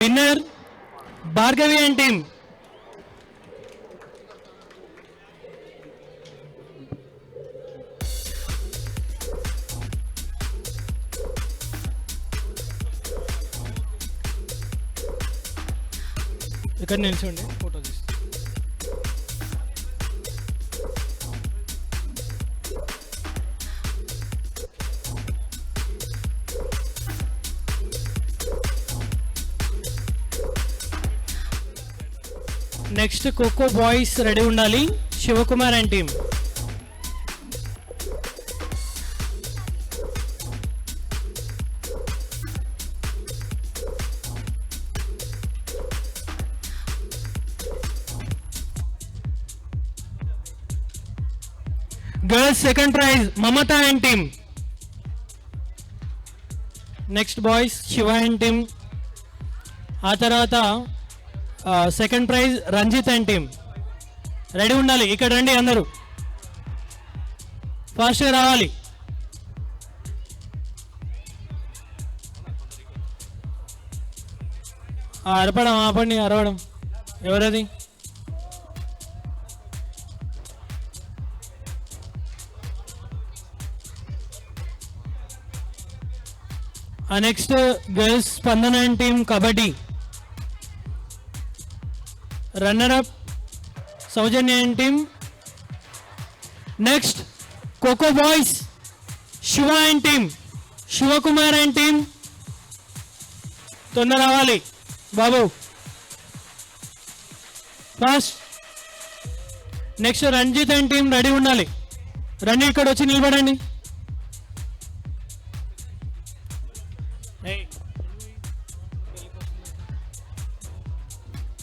Winner Bhargavi and team. ఇక్కడ నిల్చోండి, photo తీసి. నెక్స్ట్ ఖోఖో బాయ్స్ రెడీ ఉండాలి. Shivakumar and team. Girls second prize Mamata and team. Next boys Shiva and team. ఆ తర్వాత second prize Ranjith and team. Ready ఉండాలి. ఇక్కడ రండి అందరూ, ఫాస్ట్గా రావాలి. అరపడం ఆపండి, అరవడం ఎవరది? Next girls Spandana and team kabaddi. Runner up Sowjanya and team. Next kho kho boys Shiva and team, Sivakumar and team. తొందర రావాలి బాబు, fast. Next Ranjith and team ready ఉండాలి. రండి, ఇక్కడ వచ్చి నిలబడండి.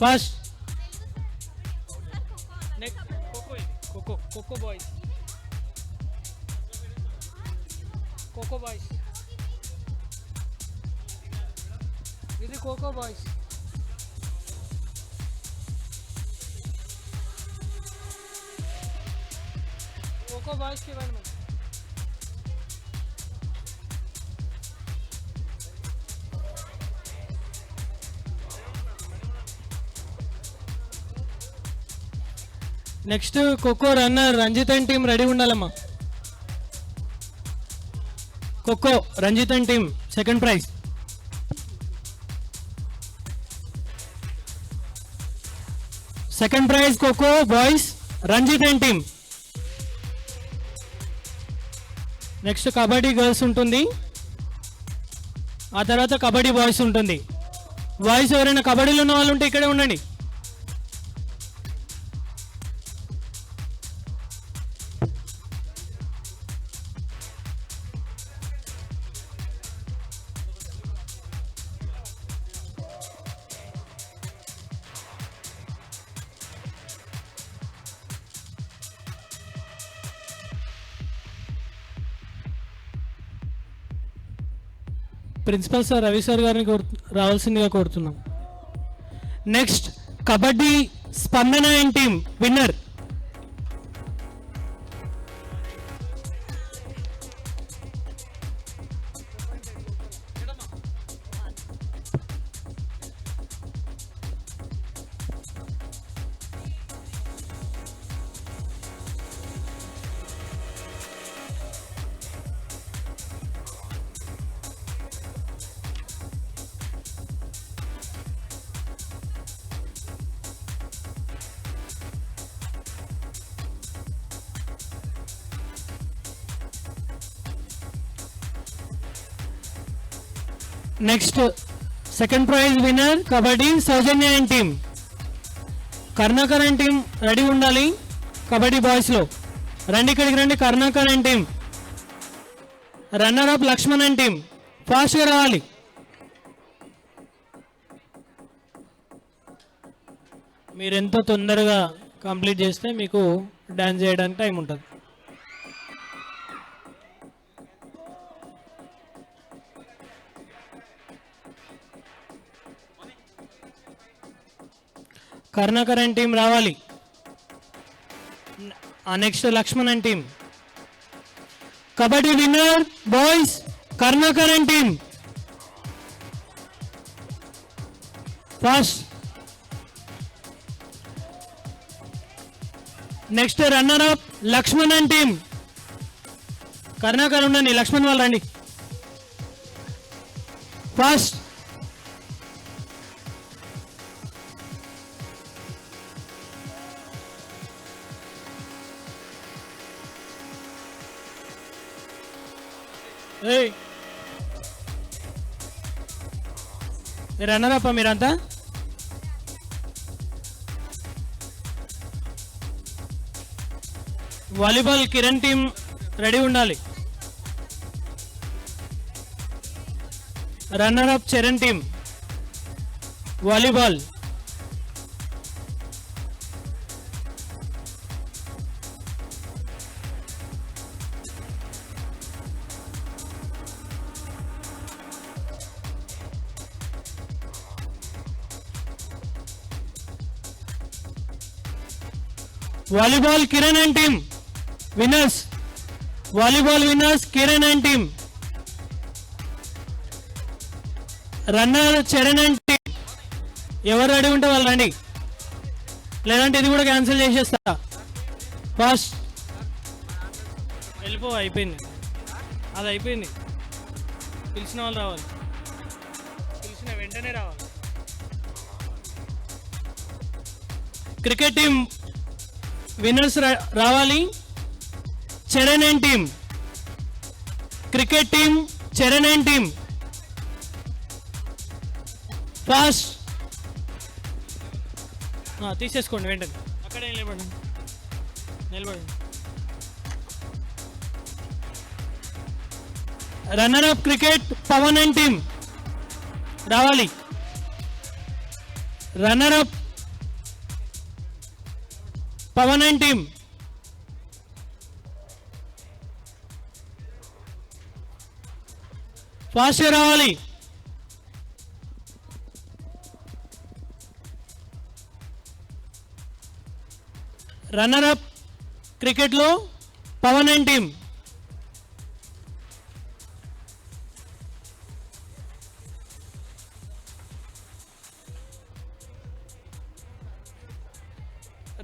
Fast. Kho-kho boys, kho-kho boys, ఇది ఖోఖో బాయ్స్. ఖోఖో బాయ్స్కి ఇవ్వండి మరి. Next kho-kho runner Ranjith and team ready ఉండాలమ్మా. Kho-kho Ranjith and team second prize. Second prize kho-kho boys Ranjith and team. Next kabaddi girls ఉంటుంది, ఆ తర్వాత కబడ్డీ బాయ్స్ ఉంటుంది. బాయ్స్ ఎవరైనా కబడ్డీలో ఉన్న వాళ్ళు ఉంటే ఇక్కడే ఉండండి. ప్రిన్సిపల్ సార్ రవి సార్ గారిని రావాల్సిందిగా కోరుతున్నాం. Next kabaddi Spandana and team winner. Next second prize winner kabaddi Soujanya and team. Karnakar and team ready ఉండాలి. కబడ్డీ బాయ్స్లో రండి, ఇక్కడికి రండి. Karnakar and team. Runner up Lakshman and team, ఫాస్ట్గా రావాలి. మీరు ఎంతో తొందరగా కంప్లీట్ చేస్తే మీకు డ్యాన్స్ చేయడానికి టైం ఉంటుంది. కర్ణాకర్ అండ్ టీమ్ రావాలి. Next Lakshman and team. Kabaddi winner boys Karnakar and team. Fast. Next runner up Lakshman and team. Karunakar ఉండండి, లక్ష్మణ్ వాళ్ళు రండి. ఫాస్ట్. రన్నర్ అప్ మీరంతా. వాలీబాల్ కిరణ్ టీం రెడీ ఉండాలి. Runner up Charan team volleyball. Volleyball Kiran and team winners. Volleyball winners Kiran and team. Runner Charan and team. ఎవరు ready ఉంటే వాళ్ళు రండి, లేదంటే ఇది కూడా క్యాన్సిల్ చేసేస్తా. ఫాస్ట్. వెళ్ళిపో, అయిపోయింది, అది అయిపోయింది. పిలిచిన వాళ్ళు రావాలి, పిలిచిన వెంటనే రావాలి. క్రికెట్ టీం విన్నర్స్ రావాలి. Charan and team. Cricket team Charan and team. Fast. తీసేసుకోండి వెంటనే, అక్కడే నిలబడండి, నిలబడండి. Runner up cricket Pavan and team రావాలి. Runner up Pavan and team. Fast రావాలి. రన్నర్ అప్ క్రికెట్లో Pavan and team.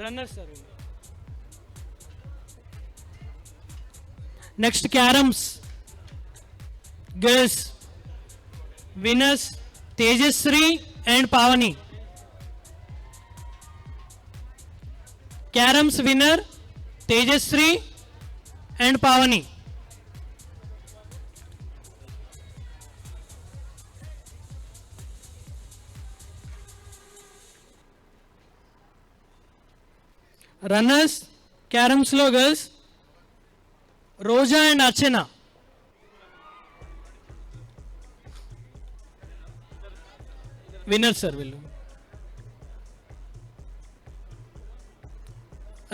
Runner sir. Next carroms girls winners Tejasri and Pavani. Carroms winner Tejasri and Pavani. Runners క్యారమ్స్లో girls Roja and Archana. Winner sir వీళ్ళు.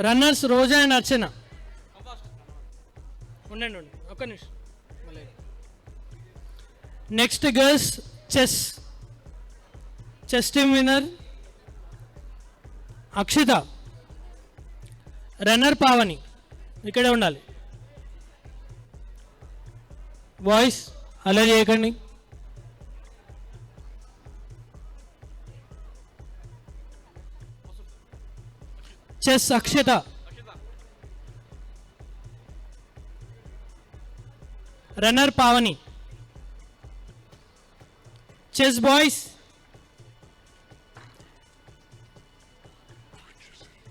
Runners Roja and Archana. ఉండండి ఒక్క నిమిషం. Next girls chess team winner Akshitha. Runner Pavani. ఇక్కడే ఉండాలి. Boys అలా చేయకండి. Chess Akshitha. Runner Pavani. Chess boys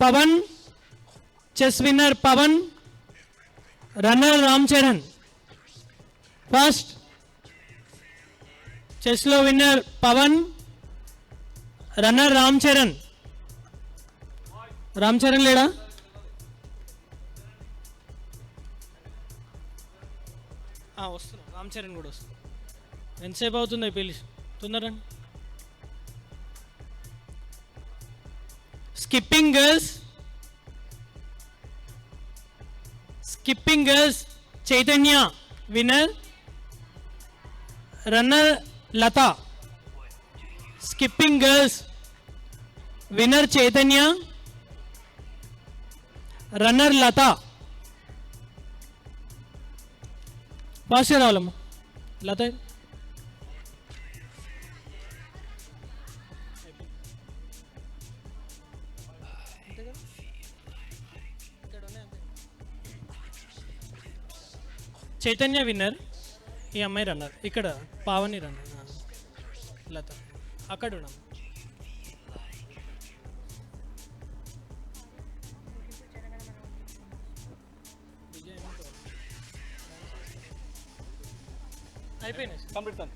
Pavan. Chess winner Pavan. Runner Ram Charan. First చెస్లో విన్నర్ పవన్. రన్నర్ రామ్ చరణ్. రామ్ చరణ్ లేడా? వస్తున్నా, రామ్ చరణ్ కూడా వస్తుంది. ఎంతసేపు అవుతుంది పెళ్ళి? తొందరగా. Skipping girls Chaitanya winner. Runner Latha. Skipping girls winner Chaitanya. Runner Latha. Fast రావాలమ్మా లత. చైతన్య విన్నర్, ఈ అమ్మాయి రన్నర్. ఇక్కడ పావని రన్నర్, లత అక్కడ ఉన్నాం. అయిపోయినాయి. Complete sir.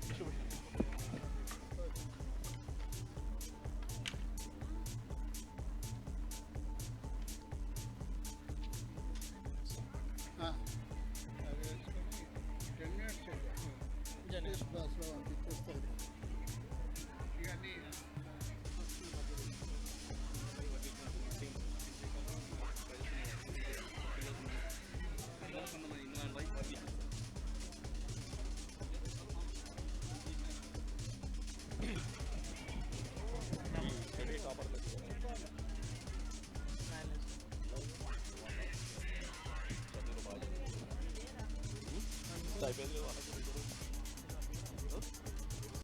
అయిపోయింది.